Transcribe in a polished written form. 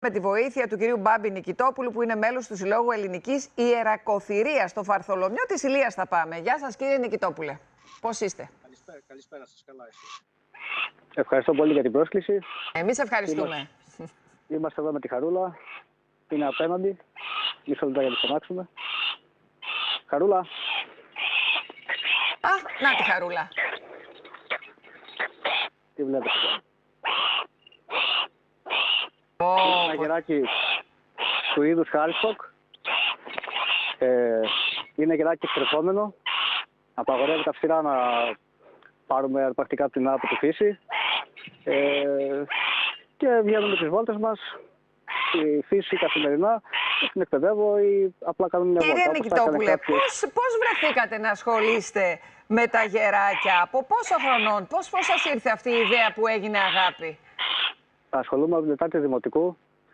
Με τη βοήθεια του κυρίου Μπάμπη Νικητόπουλου, που είναι μέλος του Συλλόγου Ελληνικής Ιερακοθυρίας. Στο Φαρθολομιό της Ηλίας θα πάμε. Γεια σας, κύριε Νικητόπουλε. Πώς είστε? Καλησπέρα σας, καλά εσείς? Ευχαριστώ πολύ για την πρόσκληση. Εμείς ευχαριστούμε. Είμαστε εδώ με τη Χαρούλα. Είναι απέναντι. Μισό λεπτό για να τη φωνάξουμε. Χαρούλα. Α, να τη Χαρούλα. Τι βλέπετε? Είναι ένα γεράκι του είδους χάριστοκ. Είναι γεράκι εξερχόμενο. Απαγορεύεται αυστηρά να πάρουμε αρπακτικά πτηνά από τη φύση. Και βγαίνουμε τις βόλτες μας στη φύση καθημερινά. Την εκπαιδεύω ή απλά κάνουμε μια βόλτα. Κύριε Νικητόπουλε, πώς βρεθήκατε να ασχολείστε με τα γεράκια? Από πόσο χρονών, πώς σας ήρθε αυτή η ιδέα που έγινε αγάπη? Ασχολούμαι από την Τετάρτη Δημοτικού